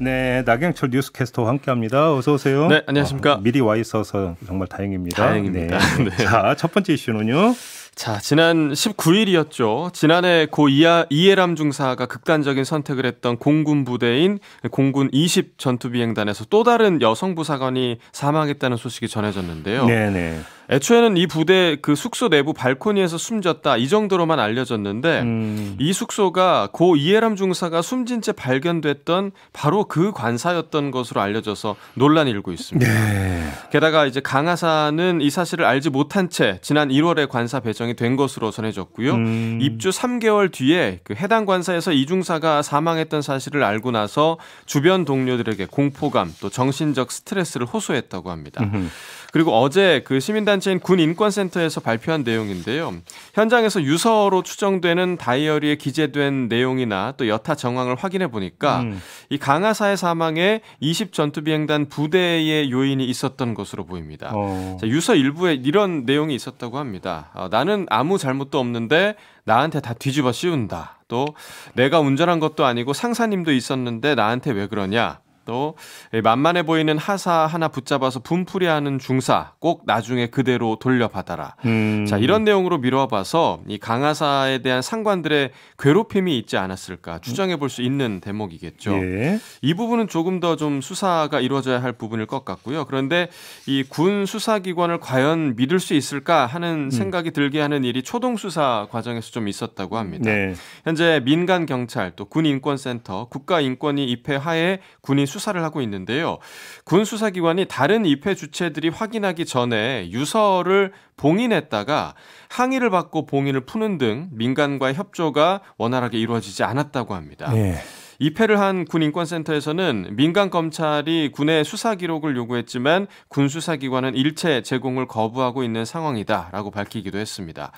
네, 나경철 뉴스캐스터와 함께합니다. 어서 오세요. 네, 안녕하십니까. 미리 와 있어서 정말 다행입니다. 다행입니다. 네. 네. 자, 첫 번째 이슈는요. 자, 지난 19일이었죠. 지난해 고 이해람 중사가 극단적인 선택을 했던 공군 부대인 공군 20 전투비행단에서 또 다른 여성 부사관이 사망했다는 소식이 전해졌는데요. 네네. 애초에는 이 부대 그 숙소 내부 발코니에서 숨졌다 이 정도로만 알려졌는데 이 숙소가 고 이해람 중사가 숨진 채 발견됐던 바로 그 관사였던 것으로 알려져서 논란이 일고 있습니다. 네. 게다가 이제 강하사는 이 사실을 알지 못한 채 지난 1월에 관사 배정이 된 것으로 전해졌고요. 입주 3개월 뒤에 그 해당 관사에서 이 중사가 사망했던 사실을 알고 나서 주변 동료들에게 공포감 또 정신적 스트레스를 호소했다고 합니다. 그리고 어제 그 시민단체인 군인권센터에서 발표한 내용인데요. 현장에서 유서로 추정되는 다이어리에 기재된 내용이나 또 여타 정황을 확인해 보니까 이 강하사의 사망에 20 전투비행단 부대의 요인이 있었던 것으로 보입니다. 자, 유서 일부에 이런 내용이 있었다고 합니다. 나는 아무 잘못도 없는데 나한테 다 뒤집어 씌운다. 또 내가 운전한 것도 아니고 상사님도 있었는데 나한테 왜 그러냐. 또 만만해 보이는 하사 하나 붙잡아서 분풀이하는 중사 꼭 나중에 그대로 돌려받아라. 자, 이런 내용으로 미뤄봐서 이 강하사에 대한 상관들의 괴롭힘이 있지 않았을까 추정해 볼 수 있는 대목이겠죠. 예. 이 부분은 조금 더 좀 수사가 이루어져야 할 부분일 것 같고요. 그런데 이 군 수사기관을 과연 믿을 수 있을까 하는 생각이 들게 하는 일이 초동 수사 과정에서 좀 있었다고 합니다. 네. 현재 민간 경찰 또 군인권센터 국가인권위 입회 하에 군이 수사를 하고 있는데요. 군 수사기관이 다른 입회 주체들이 확인하기 전에 유서를 봉인했다가 항의를 받고 봉인을 푸는 등 민간과의 협조가 원활하게 이루어지지 않았다고 합니다. 네. 입회를 한 군인권센터에서는 민간 검찰이 군의 수사 기록을 요구했지만 군 수사기관은 일체 제공을 거부하고 있는 상황이다라고 밝히기도 했습니다.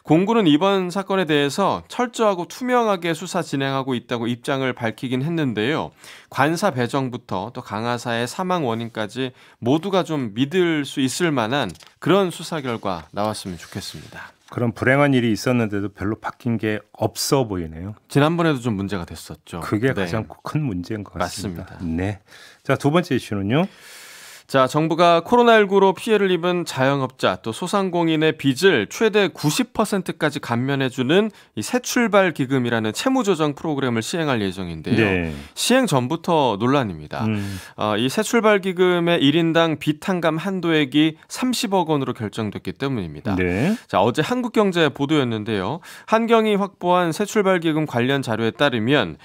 공군은 이번 사건에 대해서 철저하고 투명하게 수사 진행하고 있다고 입장을 밝히긴 했는데요. 관사 배정부터 또 강하사의 사망 원인까지 모두가 좀 믿을 수 있을 만한 그런 수사 결과 나왔으면 좋겠습니다. 그런 불행한 일이 있었는데도 별로 바뀐 게 없어 보이네요. 지난번에도 좀 문제가 됐었죠. 그게 네. 가장 큰 문제인 것 같습니다. 맞습니다. 네. 자, 두 번째 이슈는요. 자, 정부가 코로나19로 피해를 입은 자영업자 또 소상공인의 빚을 최대 90%까지 감면해주는 이 새출발 기금이라는 채무조정 프로그램을 시행할 예정인데요. 네. 시행 전부터 논란입니다. 이 새출발 기금의 1인당 빚 탕감 한도액이 30억 원으로 결정됐기 때문입니다. 네. 자, 어제 한국경제 보도였는데요. 한경이 확보한 새출발 기금 관련 자료에 따르면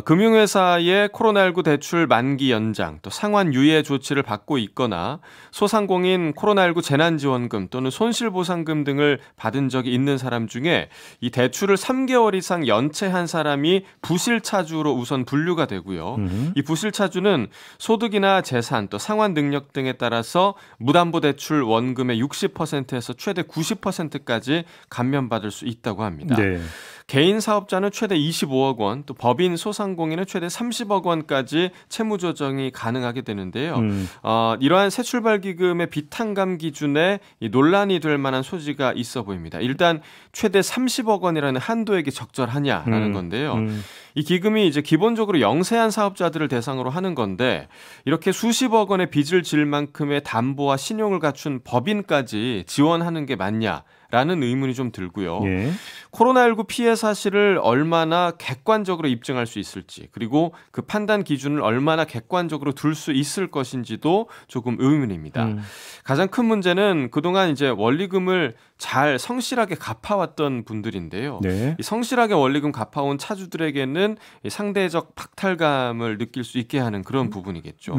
금융회사의 코로나19 대출 만기 연장 또 상환 유예 조치를 받고 있거나 소상공인 코로나19 재난지원금 또는 손실보상금 등을 받은 적이 있는 사람 중에 이 대출을 3개월 이상 연체한 사람이 부실차주로 우선 분류가 되고요. 이 부실차주는 소득이나 재산 또 상환 능력 등에 따라서 무담보대출 원금의 60%에서 최대 90%까지 감면받을 수 있다고 합니다. 네. 개인 사업자는 최대 25억 원, 또 법인 소상공인은 최대 30억 원까지 채무 조정이 가능하게 되는데요. 이러한 새출발 기금의 빚 탕감 기준에 논란이 될 만한 소지가 있어 보입니다. 일단 최대 30억 원이라는 한도액이 적절하냐라는 건데요. 이 기금이 이제 기본적으로 영세한 사업자들을 대상으로 하는 건데 이렇게 수십억 원의 빚을 질 만큼의 담보와 신용을 갖춘 법인까지 지원하는 게 맞냐? 라는 의문이 좀 들고요. 예. 코로나19 피해 사실을 얼마나 객관적으로 입증할 수 있을지 그리고 그 판단 기준을 얼마나 객관적으로 둘 수 있을 것인지도 조금 의문입니다. 가장 큰 문제는 그동안 이제 원리금을 잘 성실하게 갚아왔던 분들인데요. 네. 이 성실하게 원리금 갚아온 차주들에게는 상대적 박탈감을 느낄 수 있게 하는 그런 부분이겠죠.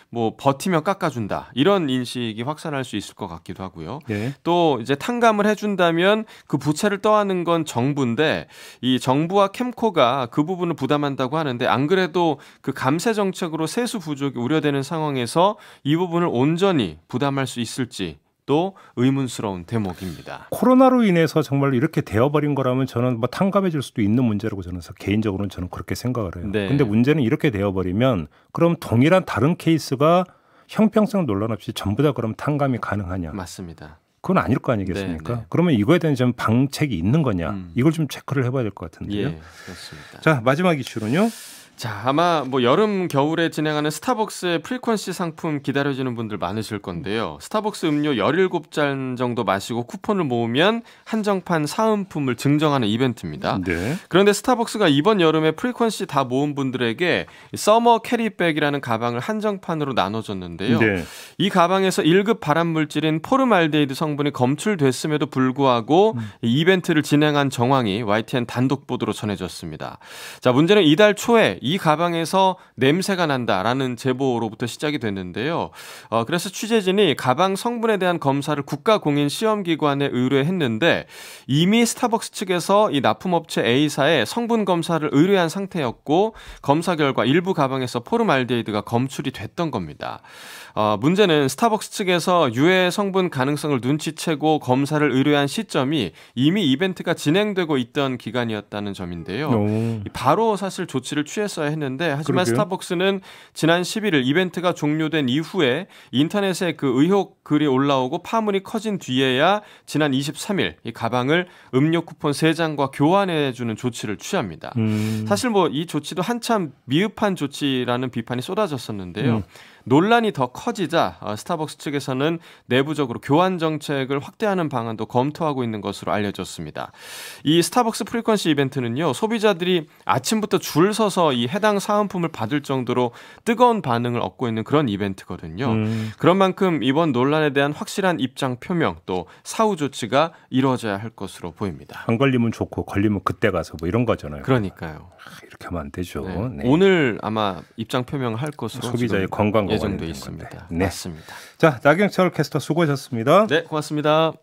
뭐 버티면 깎아준다 이런 인식이 확산할 수 있을 것 같기도 하고요. 네. 또 이제 탕감을 해준다면 그 부채를 떠안는 건 정부인데 이 정부와 캠코가 그 부분을 부담한다고 하는데 안 그래도 그 감세 정책으로 세수 부족이 우려되는 상황에서 이 부분을 온전히 부담할 수 있을지 또 의문스러운 대목입니다. 코로나로 인해서 정말 이렇게 되어버린 거라면 저는 뭐 탕감해 줄 수도 있는 문제라고 저는 개인적으로는 저는 그렇게 생각을 해요. 네. 근데 문제는 이렇게 되어버리면 그럼 동일한 다른 케이스가 형평성 논란 없이 전부 다 그럼 탕감이 가능하냐? 맞습니다. 그건 아닐 거 아니겠습니까? 네. 그러면 이거에 대한 좀 방책이 있는 거냐? 이걸 좀 체크를 해봐야 될 것 같은데요. 예, 그렇습니다. 자, 마지막 이슈는요. 자, 아마 뭐 여름 겨울에 진행하는 스타벅스의 프리퀀시 상품 기다려지는 분들 많으실 건데요. 스타벅스 음료 17잔 정도 마시고 쿠폰을 모으면 한정판 사은품을 증정하는 이벤트입니다. 네. 그런데 스타벅스가 이번 여름에 프리퀀시 다 모은 분들에게 서머 캐리백이라는 가방을 한정판으로 나눠줬는데요. 네. 이 가방에서 1급 발암물질인 포름알데히드 성분이 검출됐음에도 불구하고 이 이벤트를 진행한 정황이 YTN 단독 보도로 전해졌습니다. 자, 문제는 이달 초에 이 가방에서 냄새가 난다라는 제보로부터 시작이 됐는데요. 그래서 취재진이 가방 성분에 대한 검사를 국가공인시험기관에 의뢰했는데 이미 스타벅스 측에서 이 납품업체 A사에 성분 검사를 의뢰한 상태였고 검사 결과 일부 가방에서 포름알데히드가 검출이 됐던 겁니다. 문제는 스타벅스 측에서 유해 성분 가능성을 눈치채고 검사를 의뢰한 시점이 이미 이벤트가 진행되고 있던 기간이었다는 점인데요. 바로 사실 조치를 취했어야 했는데 하지만 그러게요. 스타벅스는 지난 11일 이벤트가 종료된 이후에 인터넷에 그 의혹 글이 올라오고 파문이 커진 뒤에야 지난 23일 이 가방을 음료 쿠폰 3장과 교환해주는 조치를 취합니다. 사실 뭐 이 조치도 한참 미흡한 조치라는 비판이 쏟아졌었는데요. 논란이 더 커지자 스타벅스 측에서는 내부적으로 교환 정책을 확대하는 방안도 검토하고 있는 것으로 알려졌습니다. 이 스타벅스 프리퀀시 이벤트는요, 소비자들이 아침부터 줄 서서 이 해당 사은품을 받을 정도로 뜨거운 반응을 얻고 있는 그런 이벤트거든요. 그런 만큼 이번 논란에 대한 확실한 입장 표명 또 사후 조치가 이루어져야 할 것으로 보입니다. 안 걸리면 좋고 걸리면 그때 가서 뭐 이런 거잖아요. 그러니까요. 이렇게 하면 안 되죠. 네. 네. 오늘 아마 입장 표명을 할 것으로 소비자의 건강 예정돼 있습니다. 네. 맞습니다. 자, 나경철 캐스터 수고하셨습니다. 네, 고맙습니다.